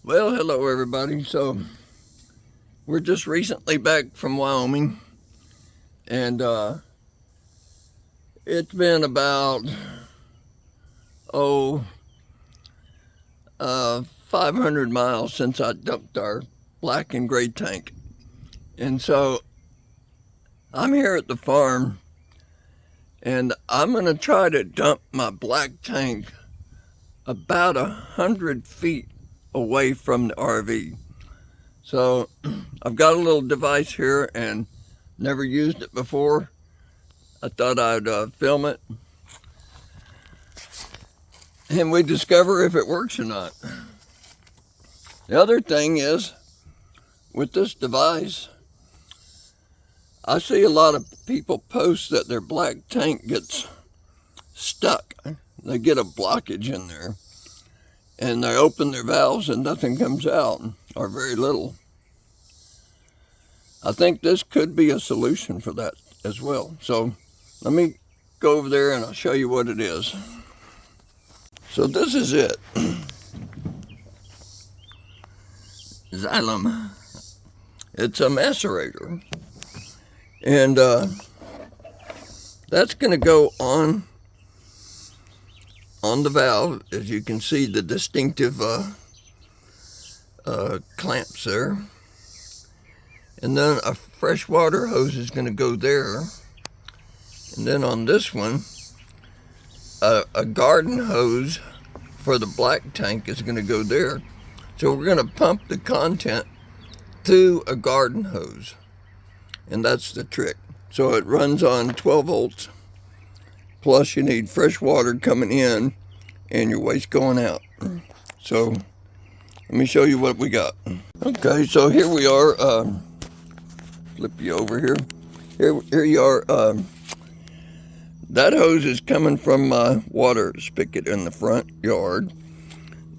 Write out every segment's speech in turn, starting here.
Well, hello everybody. So we're just recently back from Wyoming, and it's been about 500 miles since I dumped our black and gray tank. And so I'm here at the farm, and I'm gonna try to dump my black tank about 100 feet away from the RV. So I've got a little device here and never used it before. I thought I'd film it and we discover if it works or not. The other thing is, with this device, I see a lot of people post that their black tank gets stuck. They get a blockage in there and they open their valves and nothing comes out, or very little. I think this could be a solution for that as well. So let me go over there and I'll show you what it is. So this is it. Xylem. It's a macerator. And that's going to go on the valve. As you can see, the distinctive clamps there. And then a fresh water hose is going to go there. And then on this one, a garden hose for the black tank is going to go there. So we're going to pump the content through a garden hose. And that's the trick. So it runs on 12 volts. Plus you need fresh water coming in and your waste going out. So let me show you what we got. Okay, so here we are. Flip you over here. Here you are. That hose is coming from my water spigot in the front yard.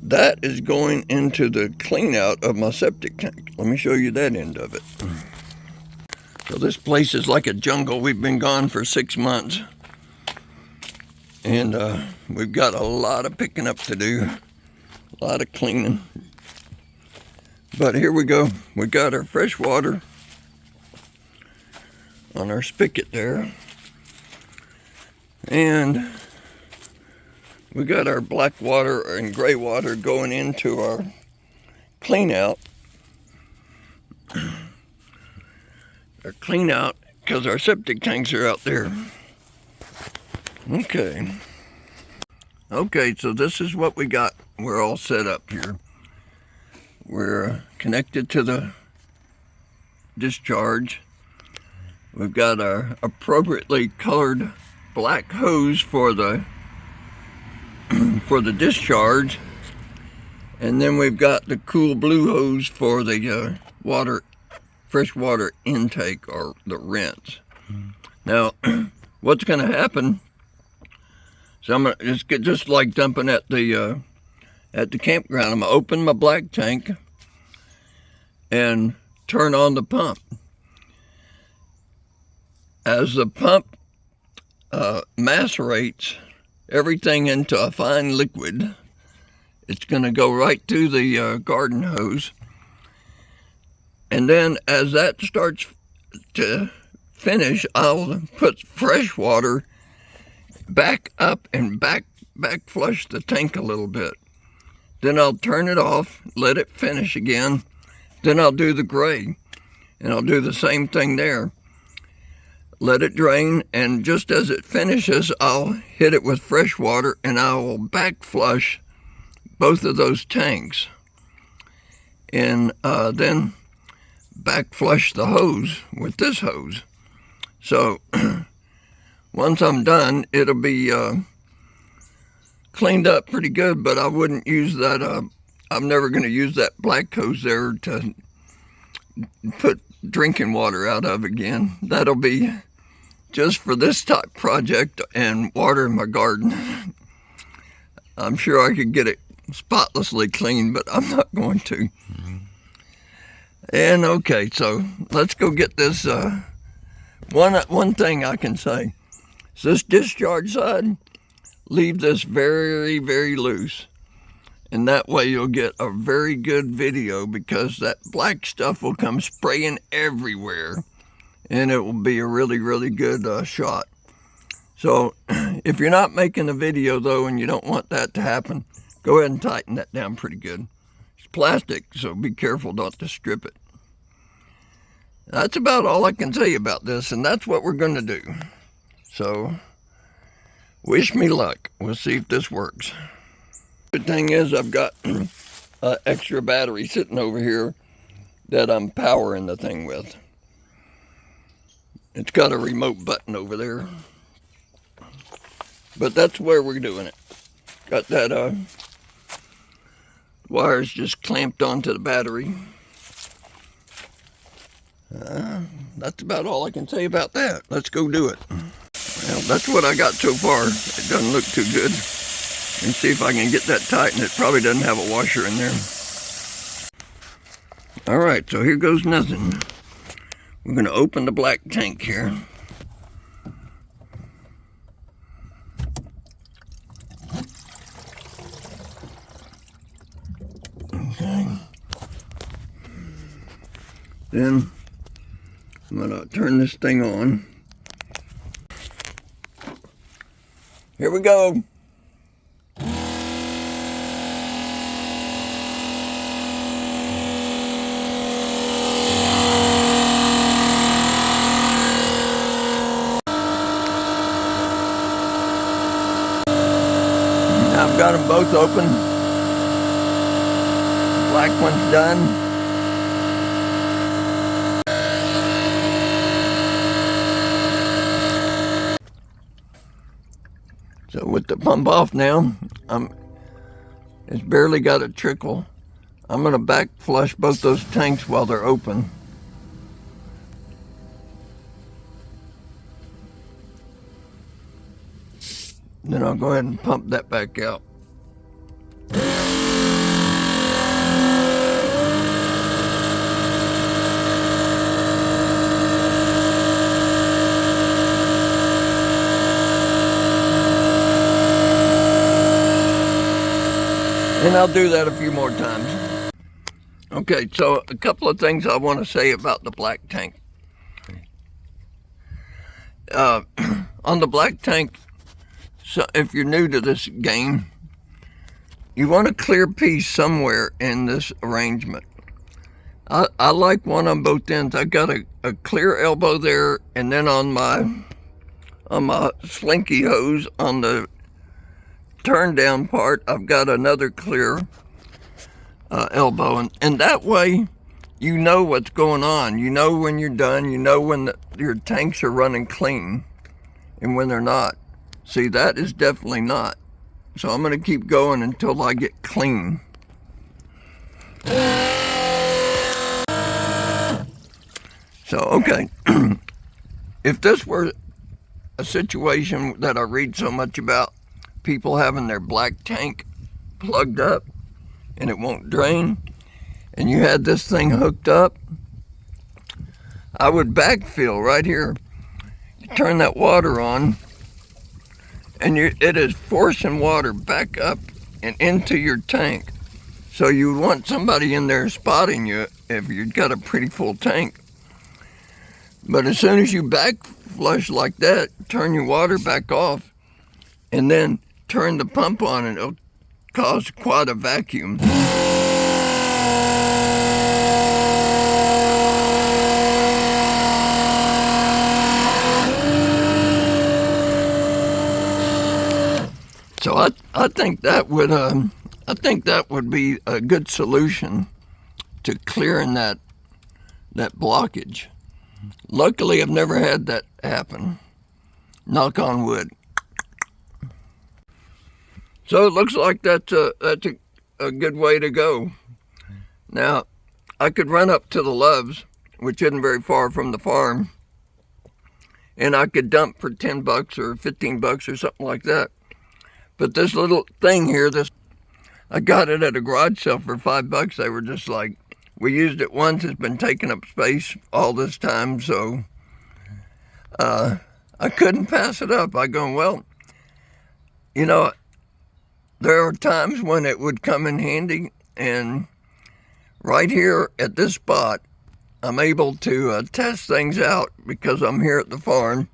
That is going into the clean out of my septic tank. Let me show you that end of it. So this place is like a jungle. We've been gone for 6 months. And we've got a lot of picking up to do. A lot of cleaning. But here we go. We got our fresh water on our spigot there. And we got our black water and gray water going into our clean out. Our clean out, because our septic tanks are out there. Okay, so this is what we got. We're all set up here. We're connected to the discharge. We've got our appropriately colored black hose for the discharge, and then we've got the cool blue hose for the fresh water intake, or the rinse. Now, what's going to happen? So I'm gonna just like dumping at the campground. I'm gonna open my black tank and turn on the pump. As the pump macerates everything into a fine liquid, it's going to go right through the garden hose. And then as that starts to finish, I'll put fresh water back up and back flush the tank a little bit. Then I'll turn it off, let it finish again. Then I'll do the gray, and I'll do the same thing there. Let it drain, and just as it finishes, I'll hit it with fresh water and I will back flush both of those tanks. And then back flush the hose with this hose. So once I'm done, it'll be cleaned up pretty good, but I wouldn't use that. I'm never going to use that black hose there to put drinking water out of again. That'll be just for this type project and water in my garden. I'm sure I could get it spotlessly clean, but I'm not going to. And okay, so let's go get this. One thing I can say is this discharge side, leave this very, very loose. And that way you'll get a very good video, because that black stuff will come spraying everywhere. And it will be a really, really good shot. So if you're not making a video though, and you don't want that to happen, go ahead and tighten that down pretty good. It's plastic, so be careful not to strip it. That's about all I can tell you about this, and that's what we're going to do. So wish me luck. We'll see if this works. Good thing is I've got an extra battery sitting over here that I'm powering the thing with. It's got a remote button over there. But that's where we're doing it. Got that wires just clamped onto the battery. That's about all I can say about that. Let's go do it. Well, that's what I got so far. It doesn't look too good. And see if I can get that tight, and it probably doesn't have a washer in there. All right, so here goes nothing. We're going to open the black tank here. Okay. Then I'm going to turn this thing on. Here we go. I've got them both open. Black one's done. So with the pump off now, it's barely got a trickle. I'm going to back flush both those tanks while they're open. Then I'll go ahead and pump that back out. And I'll do that a few more times. Okay, so a couple of things I want to say about the black tank. On the black tank, so if you're new to this game, you want a clear piece somewhere in this arrangement. I like one on both ends. I got a clear elbow there, and then on my slinky hose on the turn down part, I've got another clear elbow, and that way you know what's going on. You know when you're done. You know when your tanks are running clean and when they're not. See, that is definitely not. So I'm going to keep going until I get clean. So, okay. If this were a situation that I read so much about, people having their black tank plugged up and it won't drain, and you had this thing hooked up, I would backfill right here. You turn that water on, and it is forcing water back up and into your tank. So you want somebody in there spotting you if you've got a pretty full tank. But as soon as you back flush like that, turn your water back off, and then turn the pump on, and it'll cause quite a vacuum. So I think that would be a good solution to clearing that blockage. Luckily, I've never had that happen. Knock on wood. So it looks like that's a good way to go. Now, I could run up to the Loves, which isn't very far from the farm, and I could dump for $10 or $15 or something like that. But this little thing here, I got it at a garage sale for $5. They were just like, we used it once, it's been taking up space all this time, so I couldn't pass it up. I go, well, you know, there are times when it would come in handy, and right here at this spot, I'm able to test things out because I'm here at the farm,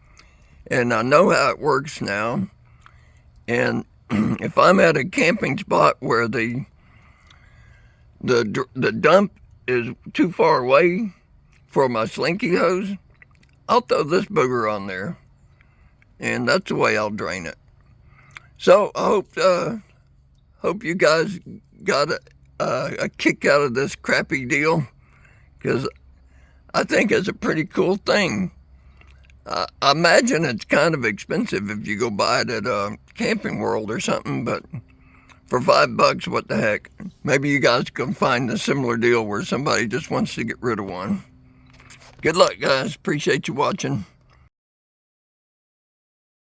and I know how it works now. And if I'm at a camping spot where the dump is too far away for my slinky hose, I'll throw this booger on there, and that's the way I'll drain it. So I hope you guys got a kick out of this crappy deal, because I think it's a pretty cool thing. I imagine it's kind of expensive if you go buy it at Camping World or something, but for $5, what the heck? Maybe you guys can find a similar deal where somebody just wants to get rid of one. Good luck, guys. Appreciate you watching.